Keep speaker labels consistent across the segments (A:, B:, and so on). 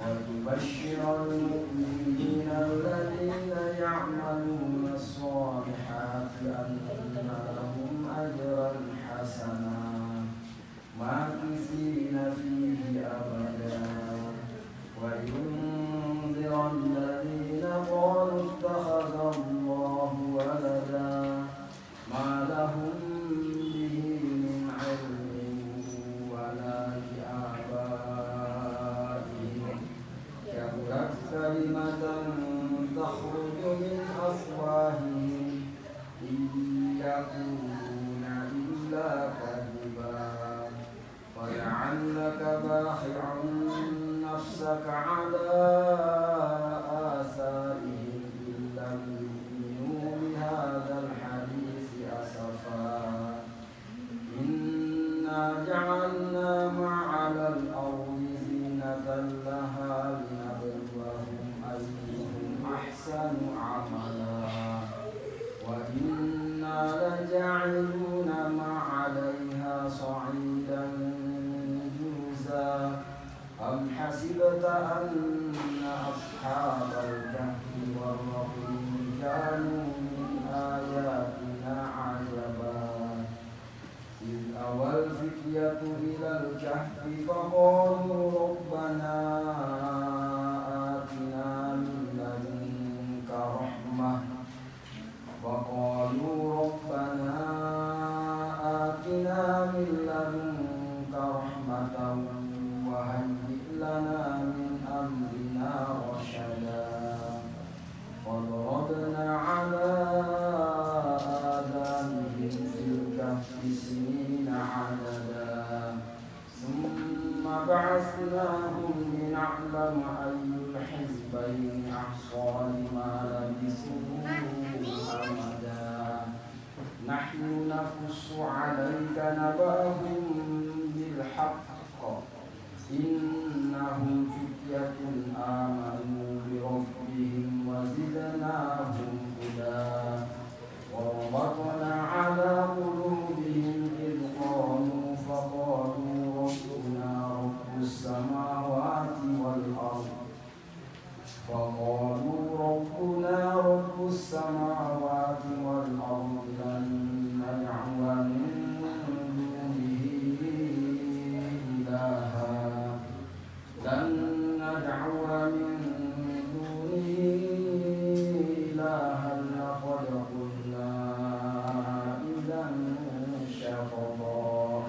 A: ويبشر المؤمنين الذين يعملون الصالحات أن لهم أجرا حسنا ماكثين فيه أبدا وينذر الذين قالوا اتخذ الله ولدا ما لهم به من علم ولا لآبائهم كبرت كلمة تخرج من أفواههم إن يقولون إلا كذبا فلعلك باخع نفسك على آثارهم إن لم يؤمنوا بهذا الحديث أسفا إنا جعلنا ما على الأرض زينة لها لنبلوهم أيهم أحسن عملا وإنا لجاعلون ما عليها صعيدا جرزا أم حسبت أن أصحاب الكهف والرقيم كانوا من آياتنا عجبا إذ أوى الفتية إلى الكهف فقالوا ربنا آتنا من لدنك رحمة وهيئ لنا من أمرنا رشدا فضربنا على آذانهم في الكهف سنين عددا ثم بعثناهم لنعلم أي الحزبين أحصى لما لبثوا أمدا نحن نقص عليك نبأهم بالحق إنهم فتية آمنوا بربهم وزدناهم هدى وربطنا على قلوبهم إذ قاموا فقالوا ربنا رب السماوات والأرض لن ندعو من دونه إلها لقد قلنا إذا شططا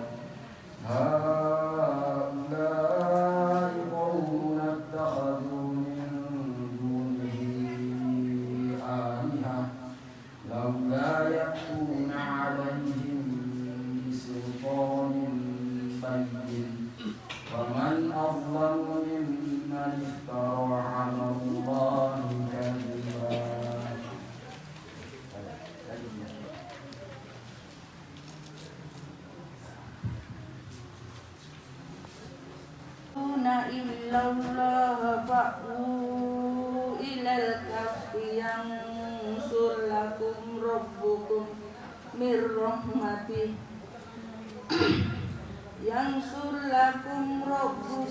A: هؤلاء قوم اتخذوا من دونه آلهة لولا يأتون عليهم بسلطان بين ومن أظلم ممن افترى على الله كذبا
B: إلا الله فأووا إلى الكهف ينشر لكم ربكم من رحمته ينشر لكم ربكم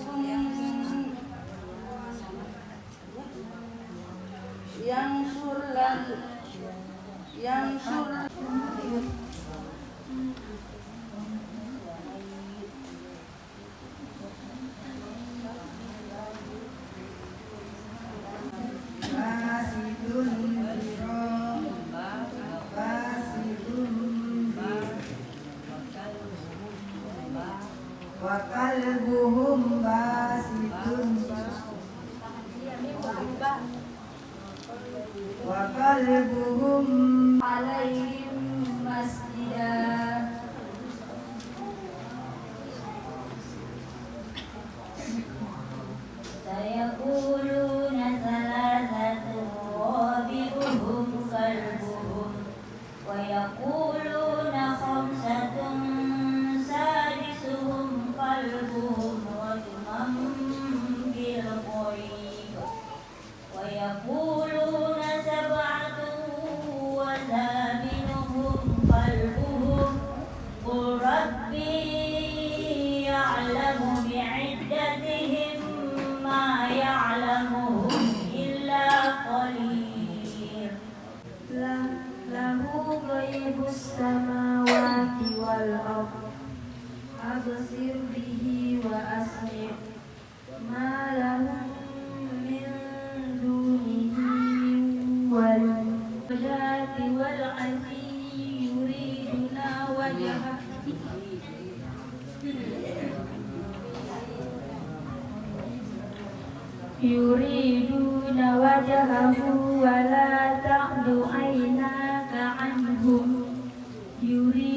C: وقلبهم باسط وقلبهم عليهم مسجدا سيقولون ثلاثة رابعهم كلبهم ويقولون خمسة سادسهم كلبهم رجما بالغيب ويقولون سبعة أبصر به وأسمع ما لهم من دونه من ولي والعزي يريدون وجهه ولا تعد عيناك عنهم تريد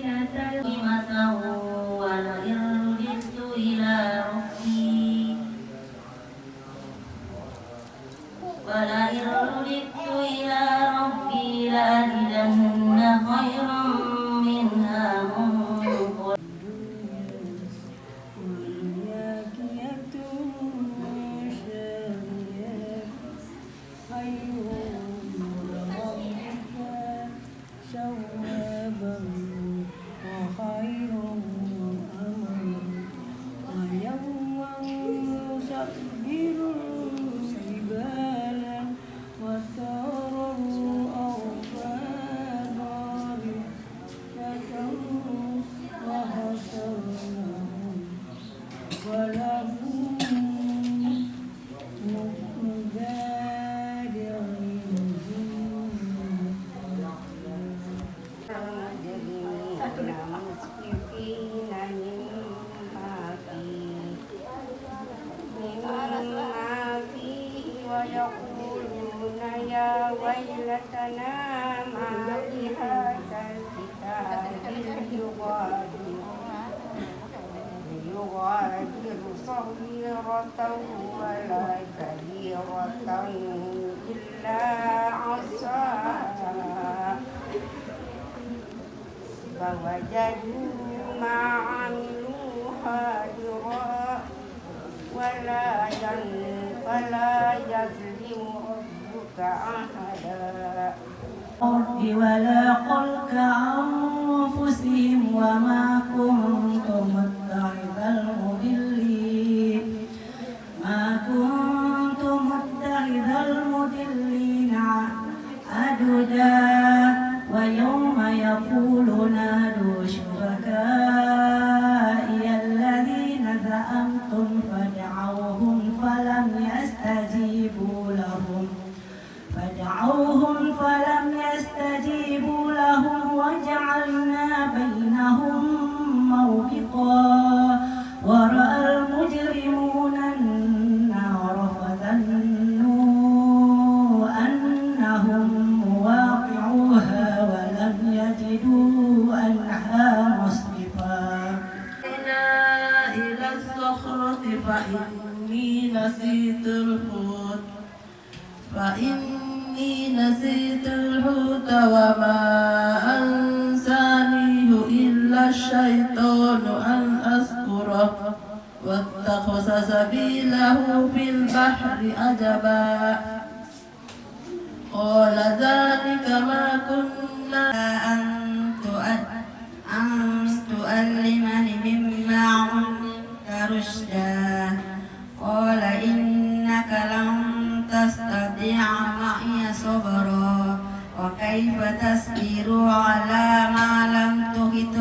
C: زينة القمة ولئن رددت إلى ربي لأجدن خيرا منها منقلبا
B: ويقولون يا ويلتنا ما لهذا الكتاب يغادر صغيرة ولا كبيرة إلا عصاها فوجدوا ما عملوا حاضرا ولا يظلم ربك أحدا
C: ولا قلك أنفسهم وما كنت متخذ المضلين عددا ويوم يقول نادوا شركائي الذين زعمتم فدعوهم فلم يستجيبوا لهم وجعلنا بينهم موبقا ورأى المجرمون النار فظنوا أنهم مواقعوها ولم يجدوا عنها مصرفا إلى الصخرة فإني نسيت الحوت وما أنسانيه إلا الشيطان أن أذكره واتخذ سبيله في البحر عجبا قال ذلك ما كنا أن تؤلمني مما علمت رشدا قال إنك لن تستطيع معي صبرا وكيف تصبر على ما لم تحط